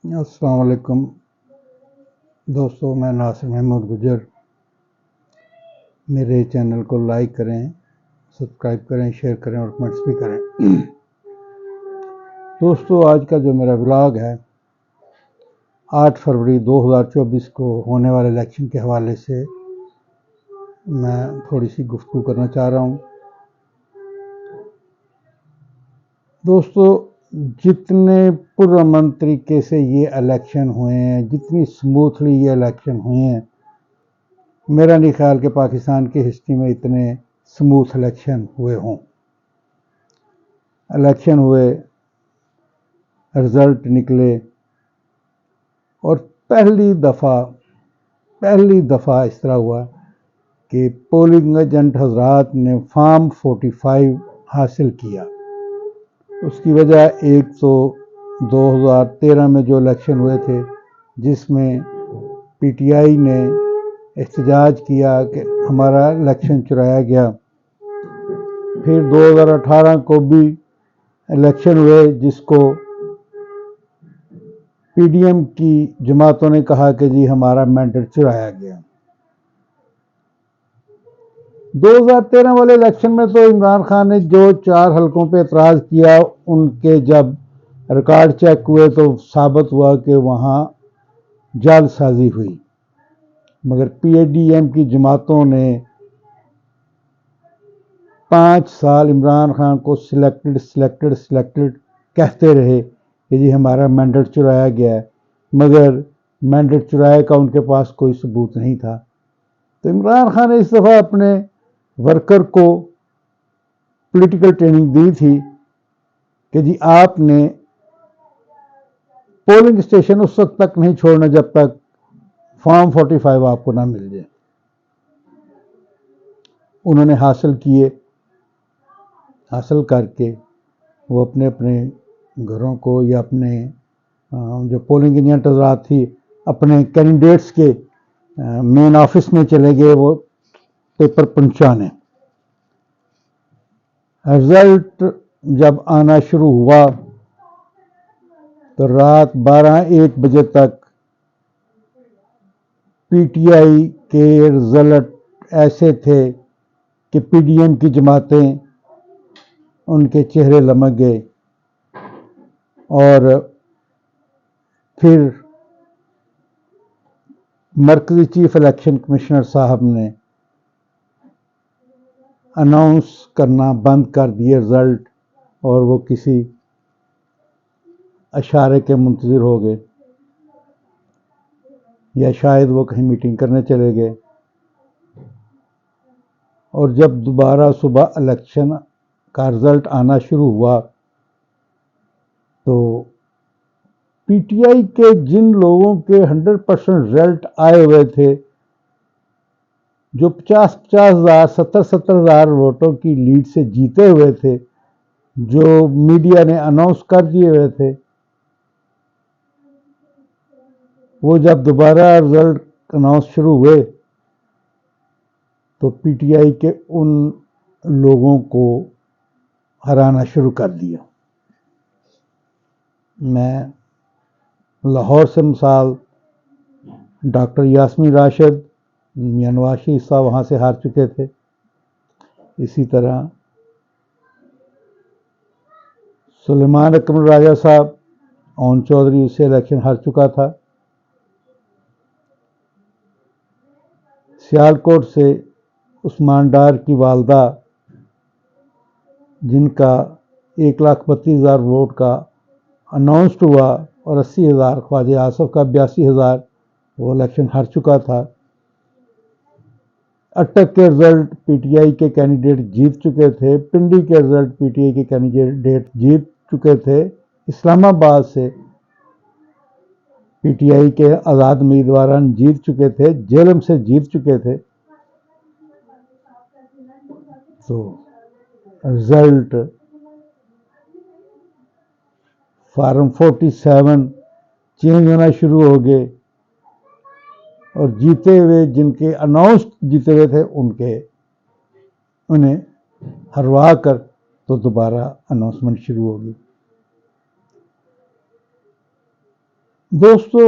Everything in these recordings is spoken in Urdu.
السلام علیکم دوستو، میں ناصر محمود گجر۔ میرے چینل کو لائک کریں، سبسکرائب کریں، شیئر کریں اور کمنٹس بھی کریں۔ دوستو، آج کا جو میرا ولاگ ہے 8 فروری 2024 کو ہونے والے الیکشن کے حوالے سے میں تھوڑی سی گفتگو کرنا چاہ رہا ہوں۔ دوستو، جتنے پرامن طریقے سے یہ الیکشن ہوئے ہیں، جتنی سموتھلی یہ الیکشن ہوئے ہیں، میرا نہیں خیال کہ پاکستان کی ہسٹری میں اتنے سموتھ الیکشن ہوئے ہوں۔ الیکشن ہوئے، رزلٹ نکلے، اور پہلی دفعہ اس طرح ہوا کہ پولنگ ایجنٹ حضرات نے فارم 45 حاصل کیا۔ اس کی وجہ ایک تو 2013 میں جو الیکشن ہوئے تھے، جس میں پی ٹی آئی نے احتجاج کیا کہ ہمارا الیکشن چرایا گیا۔ پھر 2018 کو بھی الیکشن ہوئے، جس کو پی ڈی ایم کی جماعتوں نے کہا کہ جی ہمارا مینڈیٹ چرایا گیا۔ 2013 والے الیکشن میں تو عمران خان نے جو 4 حلقوں پہ اعتراض کیا، ان کے جب ریکارڈ چیک ہوئے تو ثابت ہوا کہ وہاں جعل سازی ہوئی، مگر پی ڈی ایم کی جماعتوں نے 5 سال عمران خان کو سلیکٹڈ کہتے رہے کہ جی ہمارا مینڈیٹ چرایا گیا ہے، مگر مینڈیٹ چرانے کا ان کے پاس کوئی ثبوت نہیں تھا۔ تو عمران خان نے اس دفعہ اپنے ورکر کو پولیٹیکل ٹریننگ دی تھی کہ جی آپ نے پولنگ اسٹیشن اس وقت تک نہیں چھوڑنا جب تک فارم 45 آپ کو نہ مل جائے۔ انہوں نے حاصل کر کے وہ اپنے گھروں کو یا اپنے جو پولنگ ایجنٹ حضرات تھی اپنے کینڈیڈیٹس کے مین آفس میں چلے گئے وہ پیپر پہنچانے۔ رزلٹ جب آنا شروع ہوا تو رات 12-1 بجے تک پی ٹی آئی کے رزلٹ ایسے تھے کہ پی ڈی ایم کی جماعتیں ان کے چہرے لمک گئے، اور پھر مرکزی چیف الیکشن کمشنر صاحب نے اناؤنس کرنا بند کر دیے رزلٹ، اور وہ کسی اشارے کے منتظر ہو گئے، یا شاید وہ کہیں میٹنگ کرنے چلے گئے۔ اور جب دوبارہ صبح الیکشن کا رزلٹ آنا شروع ہوا تو پی ٹی آئی کے جن لوگوں کے 100% رزلٹ آئے ہوئے تھے، جو 50,000 70,000 ووٹوں کی لیڈ سے جیتے ہوئے تھے، جو میڈیا نے اناؤنس کر دیے ہوئے تھے، وہ جب دوبارہ رزلٹ اناؤنس شروع ہوئے تو پی ٹی آئی کے ان لوگوں کو ہرانا شروع کر دیا۔ میں لاہور سے مثال ڈاکٹر یاسمین راشد، میاں نواز شریف صاحب وہاں سے ہار چکے تھے، اسی طرح سلیمان اکمل راجہ صاحب اون چودھری سے الیکشن ہار چکا تھا۔ سیالکوٹ سے عثمان ڈار کی والدہ، جن کا 1,32,000 ووٹ کا اناؤنسڈ ہوا، اور 80,000 خواجہ آصف کا 82,000، وہ الیکشن ہار چکا تھا۔ اٹک کے رزلٹ پی ٹی آئی کے کینڈیڈیٹ جیت چکے تھے، پنڈی کے رزلٹ پی ٹی آئی کے کینڈیڈیٹ جیت چکے تھے، اسلام آباد سے پی ٹی آئی کے آزاد امیدواران جیت چکے تھے، جیلم سے جیت چکے تھے۔ تو رزلٹ فارم 47 چینج ہونا شروع ہو گئے، اور جیتے ہوئے جن کے اناؤنسڈ جیتے ہوئے تھے انہیں ہروا کر تو دوبارہ اناؤنسمنٹ شروع ہوگی۔ دوستو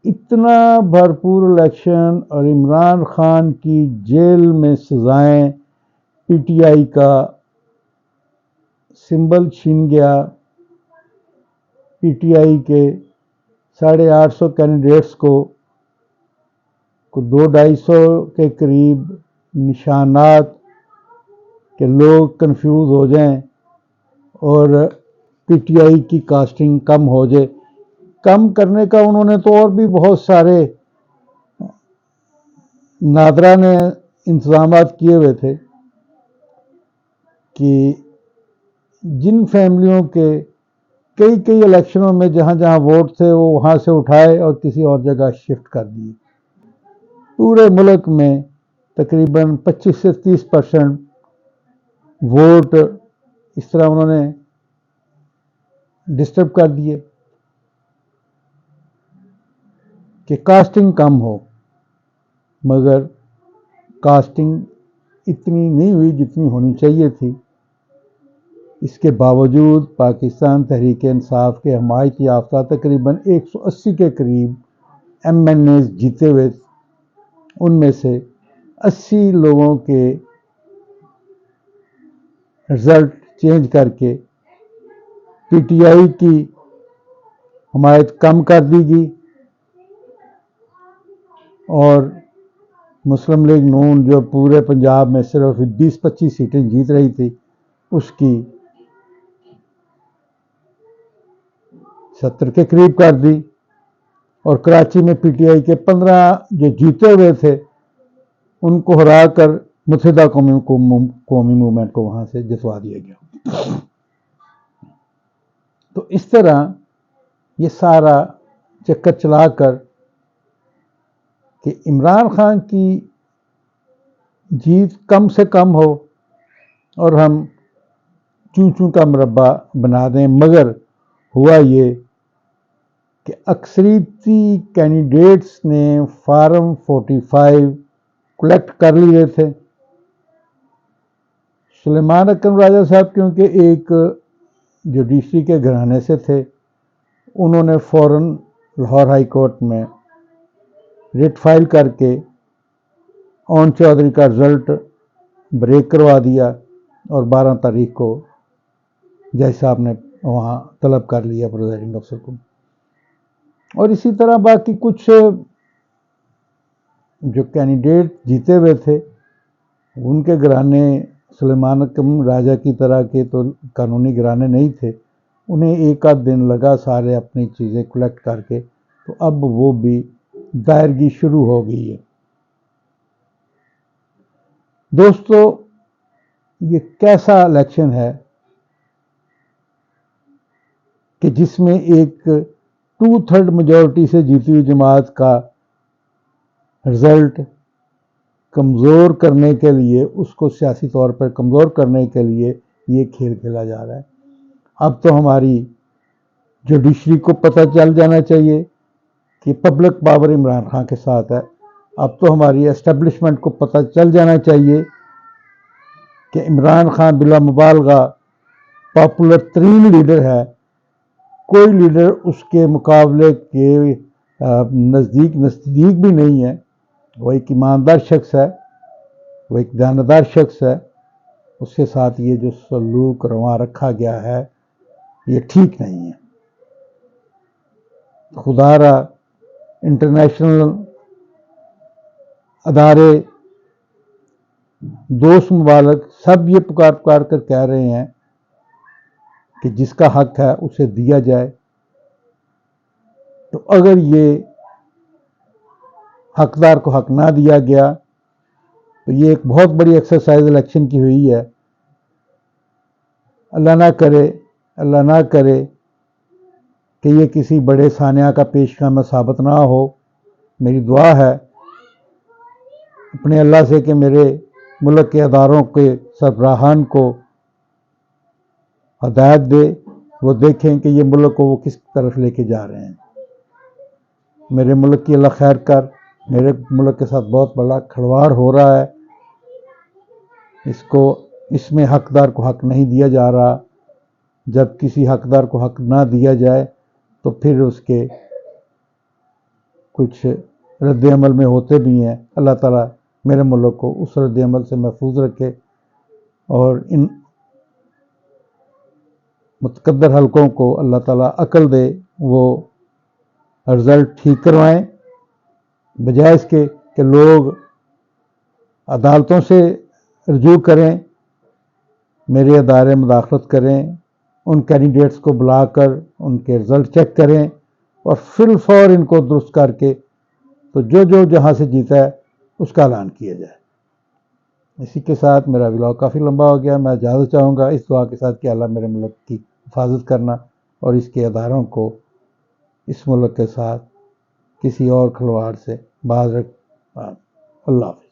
اتنا بھرپور الیکشن اور عمران خان کی جیل میں سزائیں، پی ٹی آئی کا سمبل چھین گیا، پی ٹی آئی کے 850 کینڈیڈیٹس کو 200-250 کے قریب نشانات کہ لوگ کنفیوز ہو جائیں اور پی ٹی آئی کی کاسٹنگ کم ہو جائے. کم کرنے کا انہوں نے تو اور بھی بہت سارے نادرہ نے انتظامات کیے ہوئے تھے کہ جن فیملیوں کے کئی الیکشنوں میں جہاں جہاں ووٹ تھے وہ وہاں سے اٹھائے اور کسی اور جگہ شفٹ کر دیے. پورے ملک میں تقریباً 25 سے 30% ووٹ اس طرح انہوں نے ڈسٹرب کر دیے کہ کاسٹنگ کم ہو، مگر کاسٹنگ اتنی نہیں ہوئی جتنی ہونی چاہیے تھی. اس کے باوجود پاکستان تحریک انصاف کے حمایت یافتہ تقریباً 180 کے قریب ایم این ایز جیتے ہوئے، ان میں سے 80 لوگوں کے رزلٹ چینج کر کے پی ٹی آئی کی حمایت کم کر دی گئی اور مسلم لیگ نون جو پورے پنجاب میں صرف 20-25 سیٹیں جیت رہی تھی، اس کی 70 کے قریب کر دی. اور کراچی میں پی ٹی آئی کے 15 جو جیتے ہوئے تھے ان کو ہرا کر متحدہ قومی موومنٹ کو وہاں سے جتوا دیا گیا. تو اس طرح یہ سارا چکر چلا کر کہ عمران خان کی جیت کم سے کم ہو اور ہم چوں کا مربع بنا دیں. مگر ہوا یہ کہ اکثریتی کینڈیڈیٹس نے فارم 45 کلیکٹ کر لیے تھے. سلیمان اکرم راجہ صاحب کیونکہ ایک جوڈیشری کے گھرانے سے تھے، انہوں نے فوراً لاہور ہائی کورٹ میں ریٹ فائل کر کے اون چودھری کا رزلٹ بریک کروا دیا اور 12 تاریخ کو جج صاحب نے وہاں طلب کر لیا پریزائڈنگ افسر کو. اور اسی طرح باقی کچھ جو کینڈیڈیٹ جیتے ہوئے تھے ان کے گھرانے سلیمان اکرم راجہ کی طرح کے تو قانونی گھرانے نہیں تھے، انہیں ایک آدھ دن لگا سارے اپنی چیزیں کلیکٹ کر کے، تو اب وہ بھی دائرگی شروع ہو گئی ہے. دوستو یہ کیسا الیکشن ہے کہ جس میں ایک 2/3 میجورٹی سے جیتی ہوئی جماعت کا رزلٹ کمزور کرنے کے لیے، اس کو سیاسی طور پر کمزور کرنے کے لیے یہ کھیل کھیلا جا رہا ہے. اب تو ہماری جوڈیشری کو پتہ چل جانا چاہیے کہ پبلک پاور عمران خان کے ساتھ ہے. اب تو ہماری اسٹیبلشمنٹ کو پتہ چل جانا چاہیے کہ عمران خان بلا مبالغہ پاپولر ترین لیڈر ہے. کوئی لیڈر اس کے مقابلے کے نزدیک بھی نہیں ہے. وہ ایک ایماندار شخص ہے، وہ ایک دیانتدار شخص ہے. اس کے ساتھ یہ جو سلوک رواں رکھا گیا ہے یہ ٹھیک نہیں ہے. خدا را انٹرنیشنل ادارے، دوست ممالک سب یہ پکار کر کہہ رہے ہیں کہ جس کا حق ہے اسے دیا جائے. تو اگر یہ حقدار کو حق نہ دیا گیا تو یہ ایک بہت بڑی ایکسرسائز الیکشن کی ہوئی ہے. اللہ نہ کرے کہ یہ کسی بڑے سانحہ کا پیش خیمہ ثابت نہ ہو. میری دعا ہے اپنے اللہ سے کہ میرے ملک کے اداروں کے سربراہان کو ہدایت دے، وہ دیکھیں کہ یہ ملک کو وہ کس طرف لے کے جا رہے ہیں. میرے ملک کی اللہ خیر کر. میرے ملک کے ساتھ بہت بڑا کھلواڑ ہو رہا ہے، اس میں حقدار کو حق نہیں دیا جا رہا. جب کسی حقدار کو حق نہ دیا جائے تو پھر اس کے کچھ رد عمل میں ہوتے بھی ہیں. اللہ تعالیٰ میرے ملک کو اس رد عمل سے محفوظ رکھے اور ان متقدر حلقوں کو اللہ تعالیٰ عقل دے، وہ رزلٹ ٹھیک کروائیں، بجائے اس کے کہ لوگ عدالتوں سے رجوع کریں، میرے ادارے مداخلت کریں، ان کینڈیڈیٹس کو بلا کر ان کے رزلٹ چیک کریں اور فی الفور ان کو درست کر کے تو جو جہاں سے جیتا ہے اس کا اعلان کیا جائے. اسی کے ساتھ میرا ولاگ کافی لمبا ہو گیا. میں اجازت چاہوں گا اس دعا کے ساتھ کہ اللہ میرے ملک کی حفاظت کرنا اور اس کے اداروں کو اس ملک کے ساتھ کسی اور کھلواڑ سے باز رکھ. اللہ حافظ.